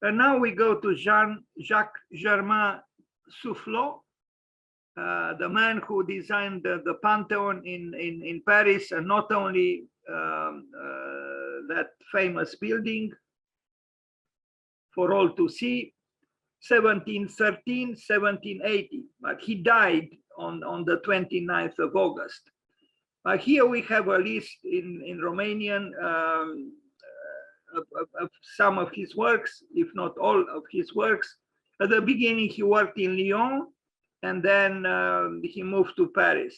And now we go to Jacques-Germain Soufflot, the man who designed the Pantheon in Paris, and not only that famous building for all to see, 1713, 1780, but he died on the 29th of August. Here we have a list in Romanian of some of his works, if not all of his works. At the beginning, he worked in Lyon, and then he moved to Paris.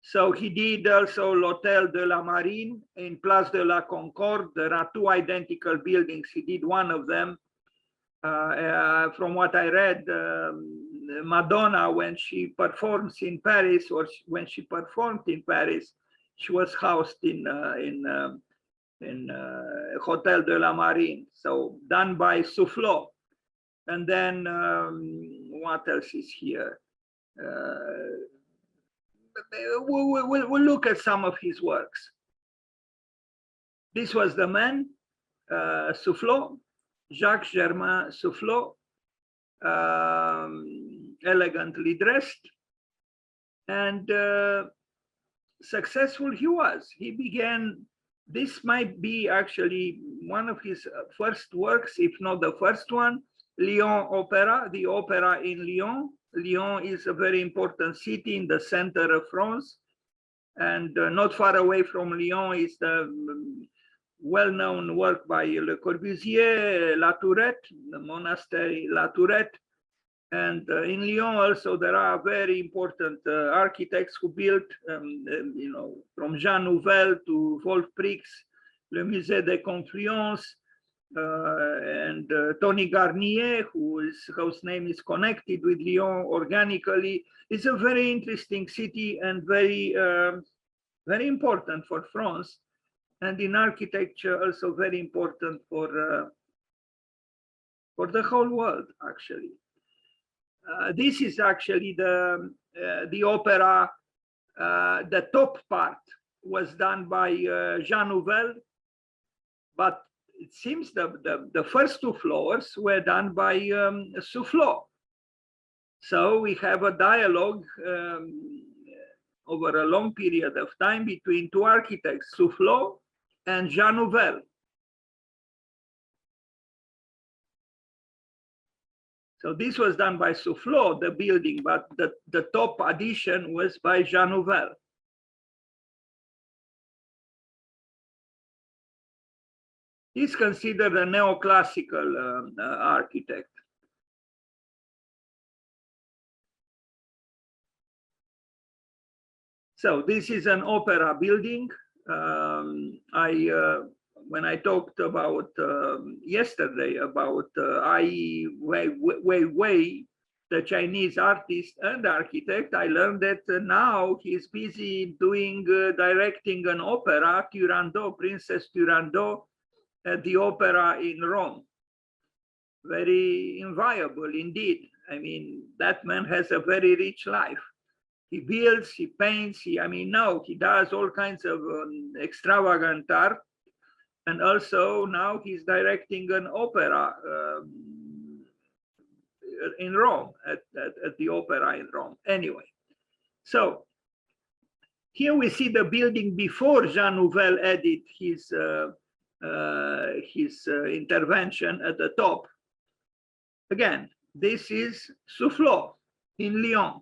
So he did also l'Hôtel de la Marine in Place de la Concorde. There are two identical buildings. He did one of them. From what I read, Madonna, when she performs in Paris, or when she performed in Paris, she was housed in Hôtel de la Marine, so done by Soufflot. And then what else is here? We'll look at some of his works. This was the man, Soufflot, Jacques-Germain Soufflot, elegantly dressed, and successful he was. He began, this might be actually one of his first works, if not the first one, Lyon Opera, the opera in Lyon. Lyon is a very important city in the center of France, and not far away from Lyon is the well-known work by Le Corbusier, La Tourette, the monastery La Tourette. And in Lyon also there are very important architects who built, you know, from Jean Nouvel to Wolf Prix, Le Musée des Confluences, and Tony Garnier, whose name is connected with Lyon organically. It's a very interesting city and very, very important for France, and in architecture also very important for the whole world, actually. This is actually the opera. The top part was done by Jean Nouvel, but it seems the first two floors were done by Soufflot. So we have a dialogue over a long period of time between two architects, Soufflot and Jean Nouvel. So this was done by Soufflot, the building, but the top addition was by Jean Nouvel. He's considered a neoclassical architect. So this is an opera building. When I talked about yesterday about Ai Weiwei, the Chinese artist and architect, I learned that now he's busy doing directing an opera, Turandot, Princess Turandot, at the opera in Rome. Very inviolable indeed. I mean, that man has a very rich life. He builds, he paints, he does all kinds of extravagant art. And also now he's directing an opera in Rome, at the opera in Rome. Anyway, so here we see the building before Jean Nouvel added his intervention at the top. Again, this is Soufflot in Lyon.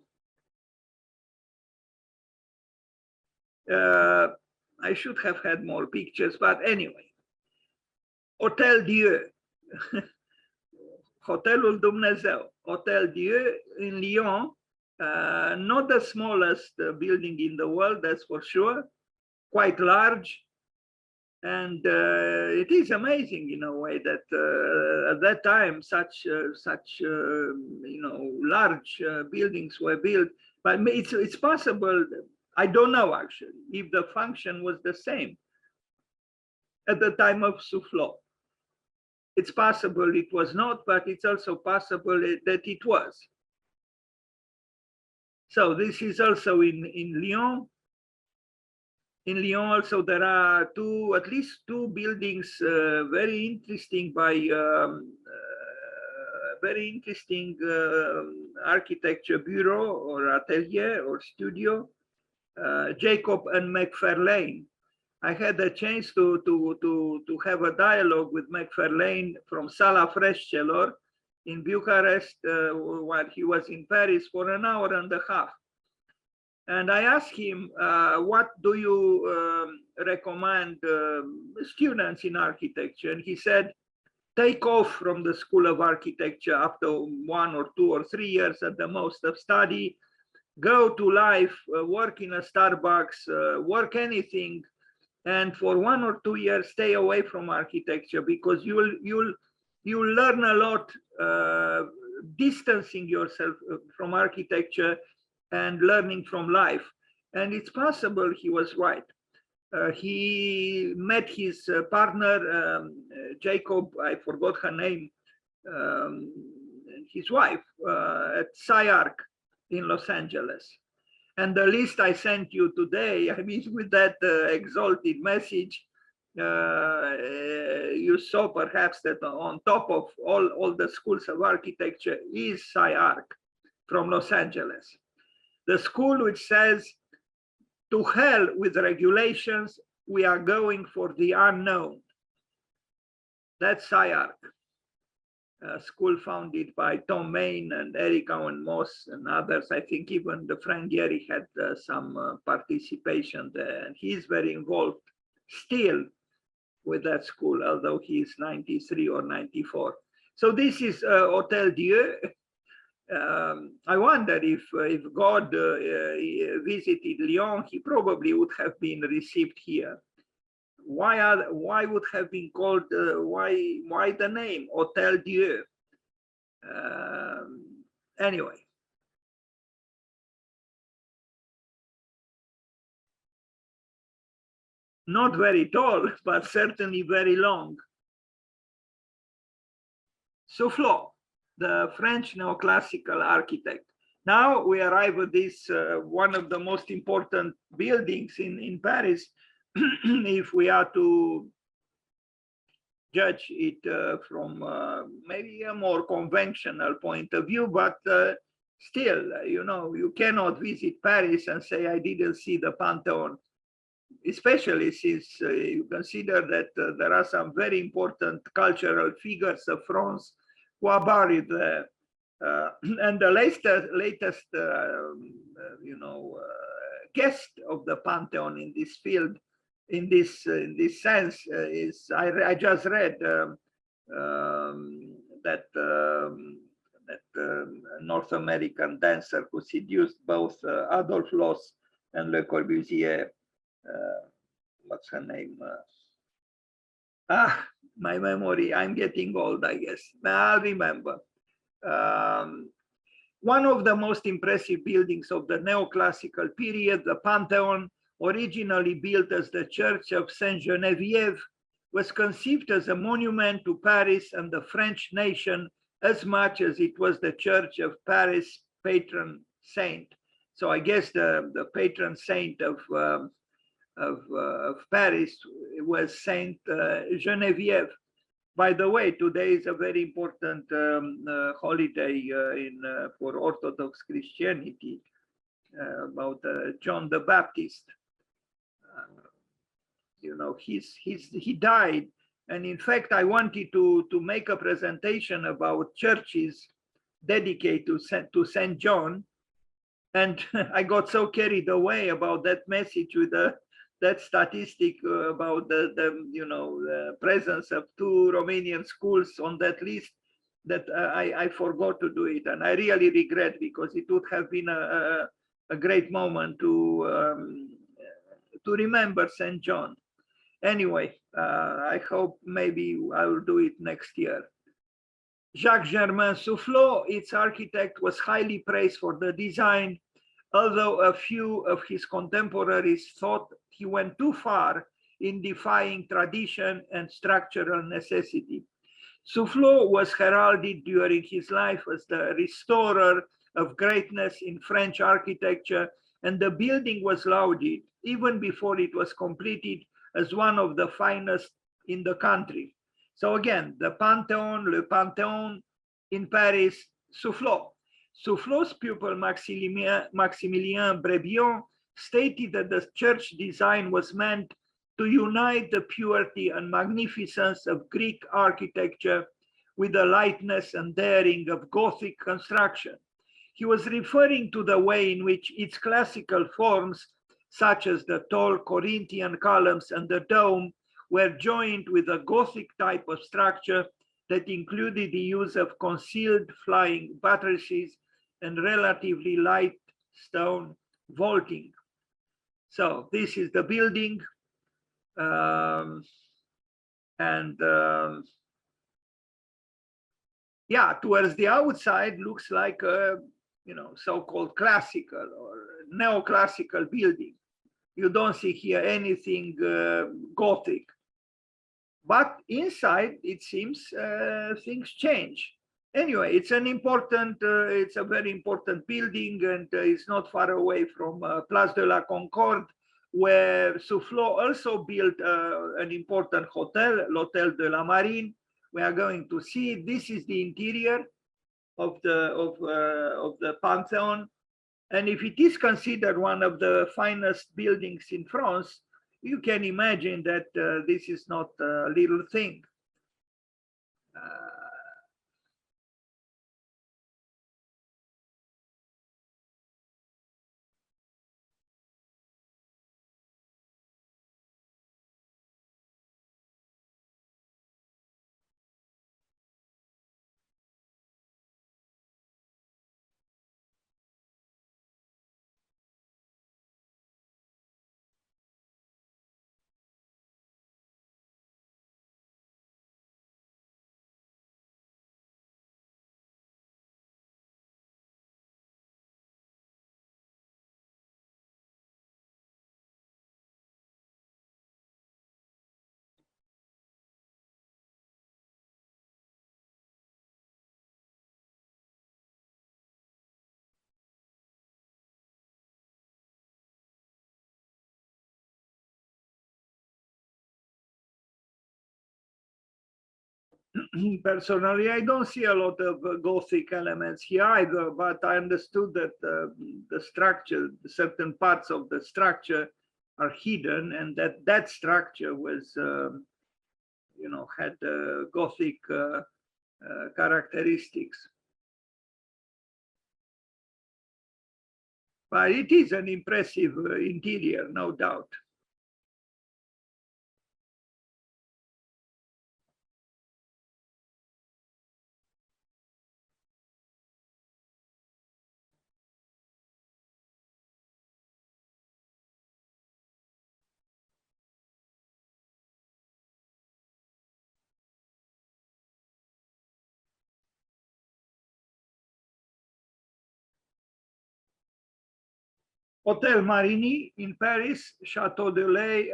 I should have had more pictures, but anyway. Hôtel Dieu, Hotelul Dumnezeu, Hôtel Dieu in Lyon, not the smallest building in the world, that's for sure, quite large. And it is amazing in a way that at that time such large buildings were built. But it's possible, I don't know actually, if the function was the same at the time of Soufflot. It's possible it was not, but it's also possible that it was. So this is also in Lyon. In Lyon also there are at least two buildings very interesting by very interesting architecture bureau or atelier or studio, Jacob and McFarlane. I had a chance to have a dialogue with McFarlane from Sala Freșcelor in Bucharest while he was in Paris for an hour and a half. And I asked him, what do you recommend students in architecture? And he said, take off from the School of Architecture after 1 or 2 or 3 years at the most of study, go to life, work in a Starbucks, work anything, and for 1 or 2 years stay away from architecture, because you'll learn a lot distancing yourself from architecture and learning from life. And it's possible he was right. He met his partner, Jacob, I forgot her name, his wife at SciArc in Los Angeles. And the list I sent you today, I mean, with that exalted message, you saw perhaps that on top of all the schools of architecture is SciArc from Los Angeles. The school which says, to hell with regulations, we are going for the unknown. That's SciArc, a school founded by Tom Main and Eric Owen Moss and others. I think even the Frank Gehry had some participation there, and he's very involved still with that school, although he's 93 or 94. So this is Hotel Dieu. I wonder if God visited Lyon, he probably would have been received here. Why would have been called, why the name Hotel Dieu? Anyway. Not very tall, but certainly very long. Soufflot, the French neoclassical architect. Now we arrive at this, one of the most important buildings in Paris, if we are to judge it from maybe a more conventional point of view, but still, you know, you cannot visit Paris and say, I didn't see the Pantheon, especially since you consider that there are some very important cultural figures of France who are buried there. And the latest you know, guest of the Pantheon in this field, in this sense, is I just read that North American dancer who seduced both Adolphe Loos and Le Corbusier. What's her name? My memory, I'm getting old, I guess. I'll remember. One of the most impressive buildings of the neoclassical period, the Pantheon, originally built as the Church of Saint-Geneviève, was conceived as a monument to Paris and the French nation as much as it was the Church of Paris' patron saint. So I guess the patron saint of Paris was Saint Geneviève. By the way, today is a very important holiday for Orthodox Christianity about John the Baptist. You know, he died, and in fact, I wanted to make a presentation about churches dedicated to Saint John, and I got so carried away about that message with that statistic about the presence of 2 Romanian schools on that list, that I forgot to do it, and I really regret, because it would have been a great moment to remember Saint John. Anyway, I hope maybe I will do it next year. Jacques-Germain Soufflot, its architect, was highly praised for the design, although a few of his contemporaries thought he went too far in defying tradition and structural necessity. Soufflot was heralded during his life as the restorer of greatness in French architecture and the building was lauded, even before it was completed, as one of the finest in the country. So again, the Panthéon, Le Panthéon in Paris, Soufflot. Soufflot's pupil Maximilien Brebillon stated that the church design was meant to unite the purity and magnificence of Greek architecture with the lightness and daring of Gothic construction. He was referring to the way in which its classical forms, such as the tall Corinthian columns and the dome, were joined with a Gothic type of structure that included the use of concealed flying buttresses and relatively light stone vaulting. So this is the building. Yeah, towards the outside looks like a, so-called classical or neoclassical building. You don't see here anything Gothic. But inside, it seems things change. Anyway, it's it's a very important building, and it's not far away from Place de la Concorde, where Soufflot also built an important hotel, l'Hôtel de la Marine. We are going to see. This is the interior of the Pantheon, and if it is considered one of the finest buildings in France, you can imagine that this is not a little thing. Personally, I don't see a lot of Gothic elements here either, but I understood that the structure, certain parts of the structure are hidden, and that structure was, had Gothic characteristics. But it is an impressive interior, no doubt. Hotel Marigny in Paris, Chateau de Lay.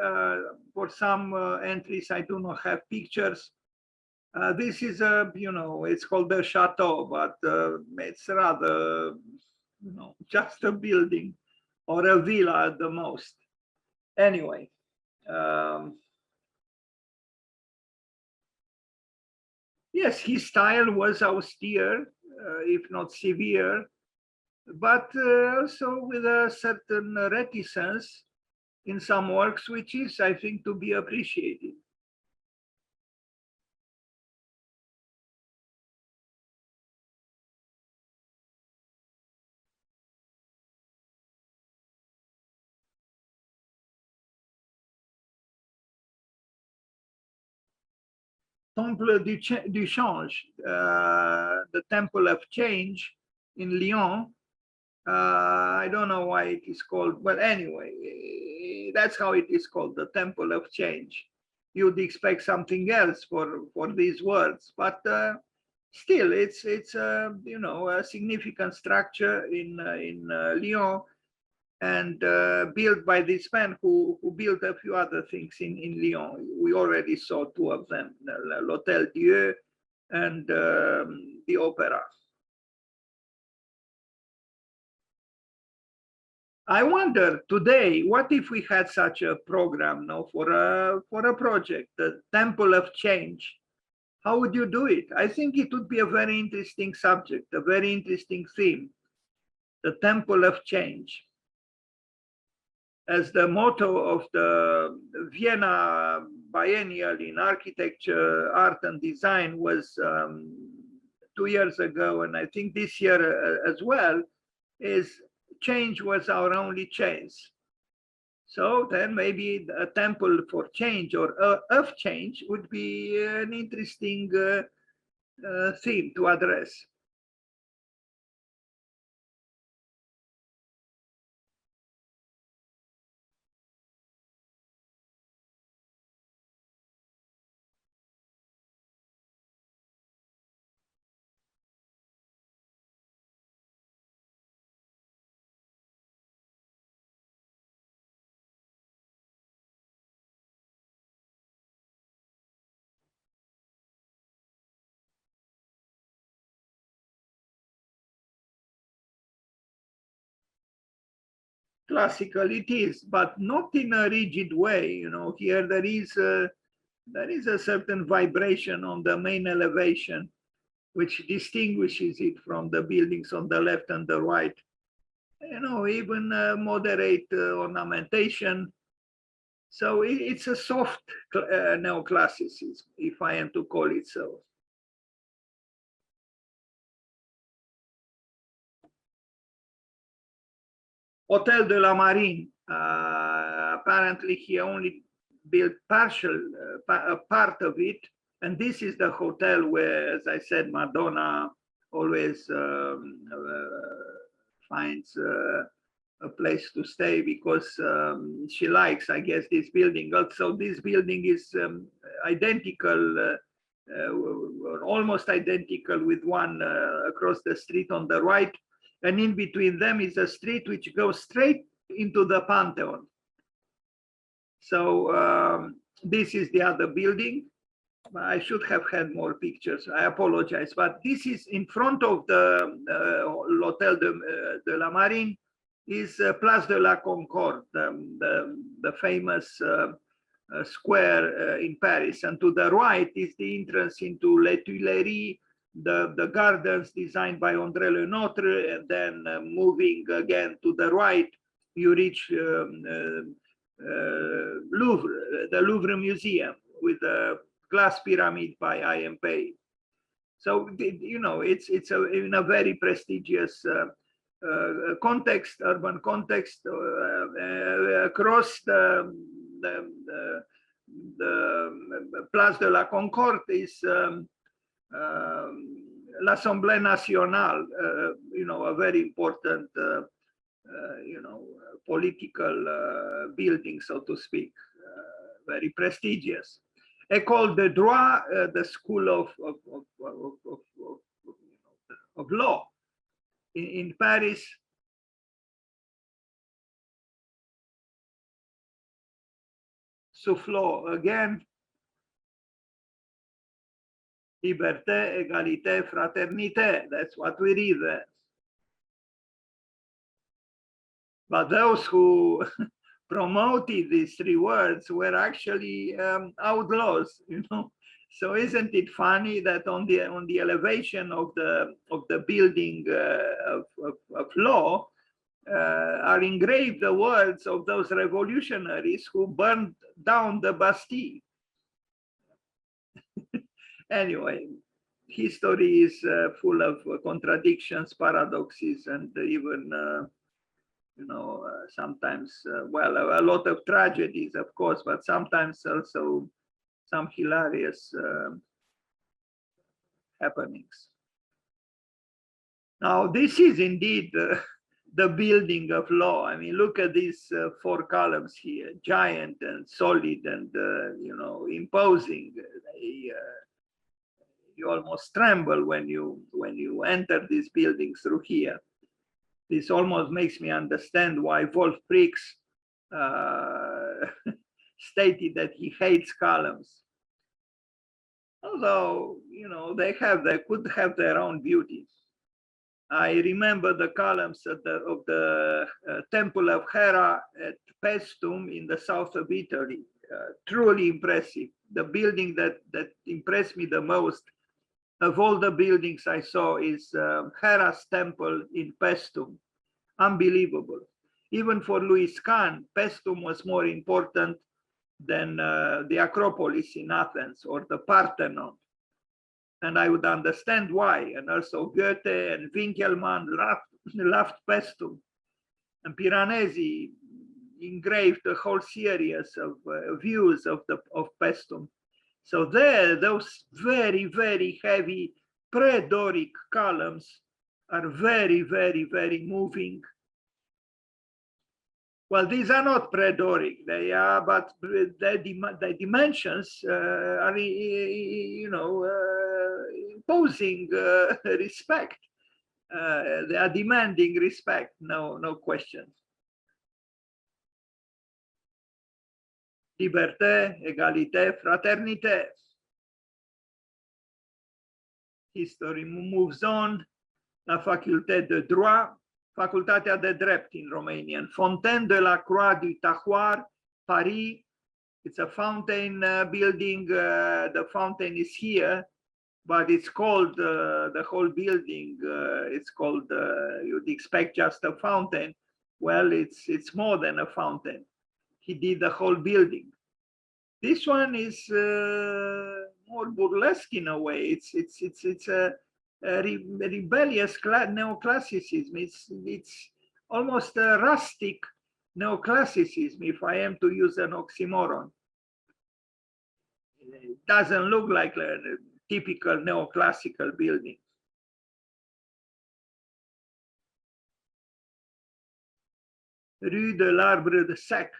For some entries, I do not have pictures. This is it's called the chateau, but it's rather, just a building or a villa at the most. Anyway, yes, his style was austere, if not severe, but also with a certain reticence in some works, which is, I think, to be appreciated. Temple du Change, the Temple of Change in Lyon. I don't know why it is called, but anyway, that's how it is called, the Temple of Change. You'd expect something else for these words, but still, it's a significant structure in Lyon, and built by this man who built a few other things in Lyon. We already saw two of them, l'Hôtel Dieu and the Opera. I wonder today, what if we had such a program now for a project, the Temple of Change? How would you do it? I think it would be a very interesting subject, a very interesting theme, the Temple of Change. As the motto of the Vienna Biennial in Architecture, Art and Design was 2 years ago, and I think this year as well, is change was our only chance. So then maybe a temple for change or of change would be an interesting theme to address. Classical it is, but not in a rigid way. You know, here there is a certain vibration on the main elevation, which distinguishes it from the buildings on the left and the right. You know, even moderate ornamentation. So it's a soft neoclassicism, if I am to call it so. Hotel de la Marine. Apparently, he only built a part of it, and this is the hotel where, as I said, Madonna always finds a place to stay because she likes, I guess, this building. Also, this building is identical, almost identical with one across the street on the right. And in between them is a street which goes straight into the Pantheon. So this is the other building. I should have had more pictures. I apologize, but this is in front of the Hotel de la Marine is Place de la Concorde, the famous square in Paris. And to the right is the entrance into Les Tuileries, the gardens designed by André Le Nôtre, and then moving again to the right, you reach Louvre, the Louvre Museum with the glass pyramid by IMP. So, you know, it's in a very prestigious context, urban context, across the Place de la Concorde is l'Assemblée Nationale, you know, a very important, you know, political building, so to speak, very prestigious. École de droit, the school of law in Paris. Soufflot again. Liberté, égalité, fraternité. That's what we read there. But those who promoted these three words were actually outlaws, you know. So isn't it funny that on the elevation of the building of law are engraved the words of those revolutionaries who burned down the Bastille? Anyway, history is full of contradictions, paradoxes, and even you know, sometimes, well, a lot of tragedies, of course, but sometimes also some hilarious happenings. Now, this is indeed the building of law. I mean, look at these four columns here, giant and solid and, you know, imposing. You almost tremble when you enter this building through here. This almost makes me understand why Wolf Prix stated that he hates columns. Although, you know, they could have their own beauties. I remember the columns of the Temple of Hera at Paestum in the south of Italy. Truly impressive. The building that impressed me the most of all the buildings I saw is Hera's temple in Paestum. Unbelievable. Even for Louis Kahn, Paestum was more important than the Acropolis in Athens or the Parthenon. And I would understand why. And also Goethe and Winkelmann loved Paestum. And Piranesi engraved a whole series of views of Paestum. So there, those very, very heavy pre-Doric columns are very, very, very moving. Well, these are not pre-Doric, they are, but the dimensions are, imposing respect. They are demanding respect, no question. Liberté, égalité, fraternité. History moves on. La faculté de droit, facultatea de drept in Romanian. Fontaine de la Croix du Tahoir, Paris. It's a fountain building. The fountain is here, but it's called the whole building. It's called. You'd expect just a fountain. Well, it's more than a fountain. He did the whole building. This one is more burlesque in a way. It's a rebellious neoclassicism. It's almost a rustic neoclassicism, if I am to use an oxymoron. It doesn't look like a typical neoclassical building. Rue de l'Arbre de Sec.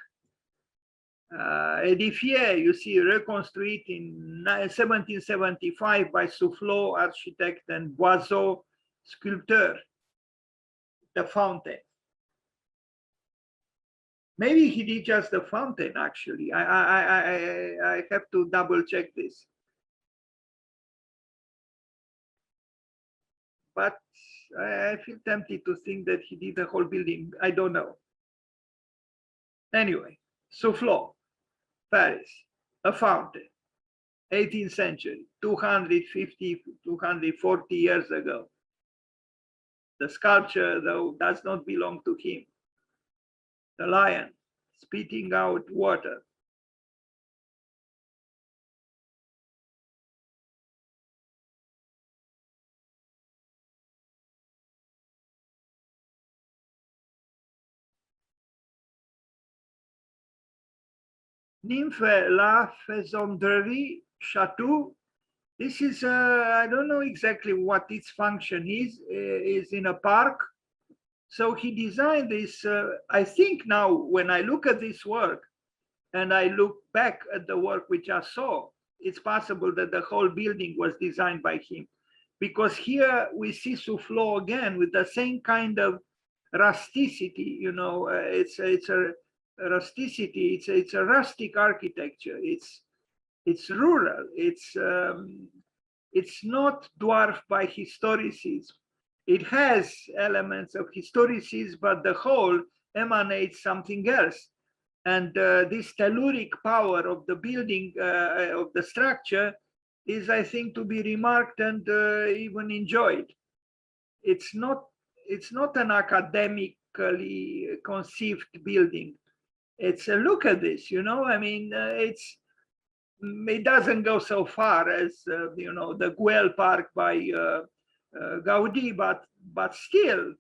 Édifié, you see, reconstruit in 1775 by Soufflot, architect, and Boiseau, sculptor. The fountain. Maybe he did just the fountain, actually. I have to double check this. But I feel tempted to think that he did the whole building. I don't know. Anyway, Soufflot. Paris, a fountain, 18th century, 250, 240 years ago. The sculpture, though, does not belong to him. The lion spitting out water. Nymphe la Faisanderie Château. This is, I don't know exactly what its function is in a park. So he designed this, I think now when I look at this work and I look back at the work which I saw, it's possible that the whole building was designed by him. Because here we see Soufflot again with the same kind of rusticity, it's a rusticity, it's a rustic architecture, it's rural, it's not dwarfed by historicism. It has elements of historicism, but the whole emanates something else. And this telluric power of the building, of the structure, is, I think, to be remarked and even enjoyed. It's not an academically conceived building. It's a look at this, I mean, it doesn't go so far as the Güell Park by Gaudi, but still,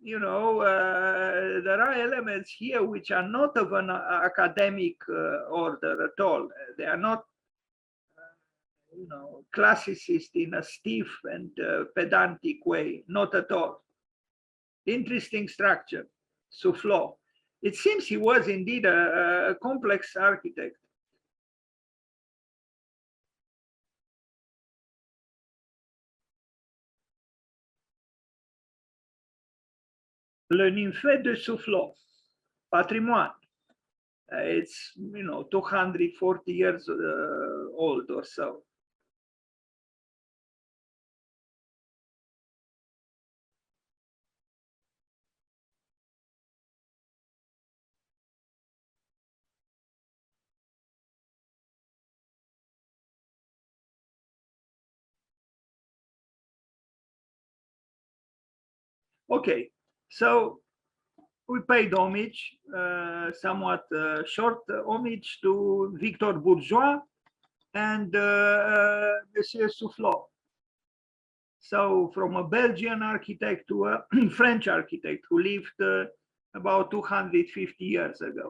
there are elements here which are not of an academic order at all. They are not, classicist in a stiff and pedantic way, not at all. Interesting structure, Soufflot. It seems he was indeed a complex architect. Le Nymphe de Soufflot, patrimoine. It's 240 years old or so. Okay, so we paid homage, somewhat short homage to Victor Bourgeois and Monsieur Soufflot. So from a Belgian architect to a French architect who lived about 250 years ago.